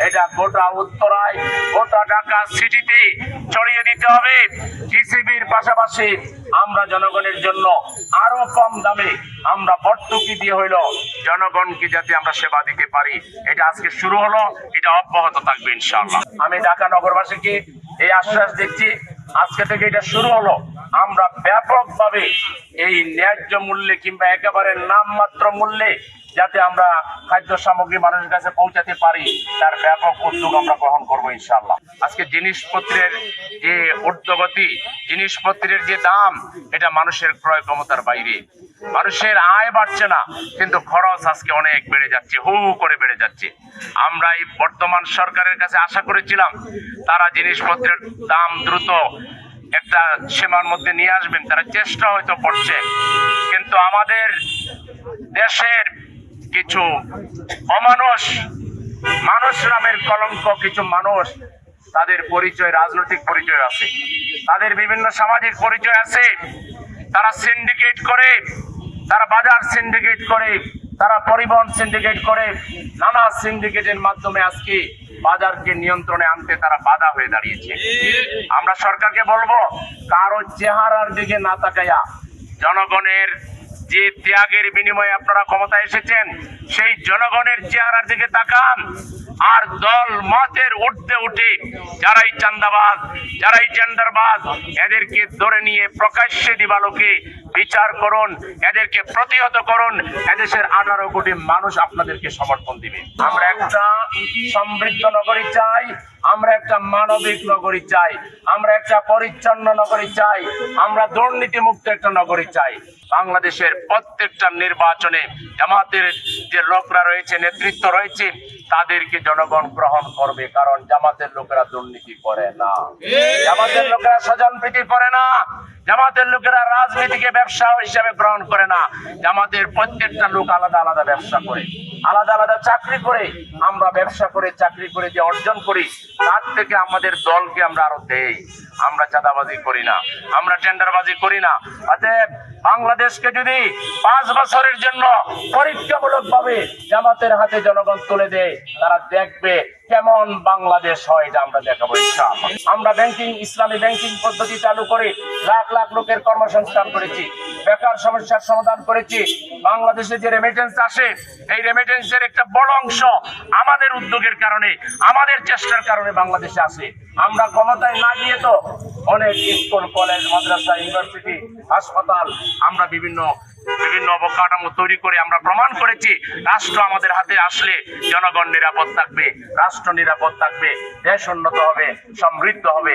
এটা গোটা উত্তরায়, গোটা ঢাকা সিটিতে ছড়িয়ে দিতে হবে। টিসিবির পাশাপাশি আমরা জনগণের জন্য আরো কম দামে আমরা ভর্তুকি দিয়ে হইল জনগণকে যাতে আমরা সেবা দিতে পারি। এটা আজকে শুরু হলো, এটা অব্যাহত থাকবে ইনশাআল্লাহ। আমি ঢাকা নগরবাসীকে এই আশ্বাস দিচ্ছি, আজকে থেকে এটা শুরু হলো, আমরা ব্যাপকভাবে এই ন্যায্য মূল্যে কিংবা একেবারে নামমাত্র মূল্যে যাতে আমরা খাদ্য সামগ্রী মানুষের কাছে পৌঁছাতে পারি, তার ব্যাপক উদ্যোগ আমরা গ্রহণ করবো ইনশাআল্লাহ। আজকে জিনিসপত্রের যে ঊর্ধ্বগতি, জিনিসপত্রের যে দাম, এটা মানুষের ক্রয় ক্ষমতার বাইরে। মানুষের আয় বাড়ছে না, কিন্তু খরচ আজকে অনেক বেড়ে যাচ্ছে, হু হু করে বেড়ে যাচ্ছে। আমরা এই বর্তমান সরকারের কাছে আশা করেছিলাম তারা জিনিসপত্রের দাম দ্রুত একটা সীমার মধ্যে নিয়ে আসবেন, তারা চেষ্টা হয়তো করছে, কিন্তু আমাদের দেশের কিছু অমানুষ, মানুষ নামের কলঙ্ক কিছু মানুষ, তাদের পরিচয় রাজনৈতিক পরিচয় আছে, তাদের বিভিন্ন সামাজিক পরিচয় আছে, তারা সিন্ডিকেট করে, তারা বাজার সিন্ডিকেট করে, তারা পরিবহন সিন্ডিকেট করে, নানা সিন্ডিকেটের মাধ্যমে আজকে বাজারকে নিয়ন্ত্রণে আনতে তারা বাধা হয়ে দাঁড়িয়েছে। আমরা সরকারকে বলবো, কারো চেহারার দিকে না তাকাইয়া জনগণের যে ত্যাগের বিনিময়ে আপনারা ক্ষমতায় এসেছেন, সেই জনগণের চেহারার দিকে তাকান। আর দল মতের ঊর্ধ্বে উঠে যারাই চাঁদাবাজ, যারাই টেন্ডারবাজ, এদেরকে ধরে নিয়ে প্রকাশ্যে দিবালোকে বিচার করুন, এদেরকে প্রতিহত করুন। এদেশের 18 কোটি মানুষ আপনাদেরকে সমর্থন দিবে। আমরা একটা সমৃদ্ধ নগরী চাই, আমরা একটা মানবিক নগরী চাই, আমরা একটা পরিচ্ছন্ন নগরী চাই, আমরা দুর্নীতিমুক্ত একটা নগরী চাই। বাংলাদেশের প্রত্যেকটা নির্বাচনে জামাতের যে লোকরা রয়েছে, নেতৃত্ব রয়েছে, তাদেরকে জনগণ গ্রহণ করবে, কারণ জামাতের লোকেরা দুর্নীতি করে না, জামাতের লোকেরা স্বজনপ্রীতি করে না, জামাতের লোকেরা রাজনীতিকে ব্যবসা হিসাবে গ্রহণ করে না। জামাতের প্রত্যেকটা লোক আলাদা আলাদা ব্যবসা করে, আলাদা আলাদা চাকরি করে। আমরা ব্যবসা করে চাকরি করে যে অর্জন করি, তার থেকে আমাদের দলকে আমরা আরো দেই। আমরা চাঁদাবাজি করি না, আমরা টেন্ডারবাজি করি না। অতএব বাংলাদেশকে যদি 5 বছরের জন্য পরীক্ষামূলক ভাবে জামাতের হাতে জনগণ তুলে দেয়, তারা দেখবে কেমন বাংলাদেশ হয়, এটা আমরা দেখাবো ইনশাআল্লাহ। আমরা ব্যাংকিং, ইসলামী ব্যাংকিং পদ্ধতি চালু করে লাখ লাখ লোকের কর্মসংস্থান করেছি, বেকার সমস্যার সমাধান করেছি। বাংলাদেশে যে রেমিটেন্স আসে, এই রেমিটেন্সের একটা বড় অংশ আমাদের উদ্যোগের কারণে, আমাদের চেষ্টার কারণে বাংলাদেশে আসে। আমরা ক্ষমতায় না গিয়ে তো অনেক স্কুল, কলেজ, মাদ্রাসা, ইউনিভার্সিটি, হাসপাতাল, আমরা বিভিন্ন অবকাঠামো তৈরি করে আমরা প্রমাণ করেছি, রাষ্ট্র আমাদের হাতে আসলে জনগণ নিরাপদ থাকবে, রাষ্ট্র নিরাপদ থাকবে, দেশ উন্নত হবে, সমৃদ্ধ হবে।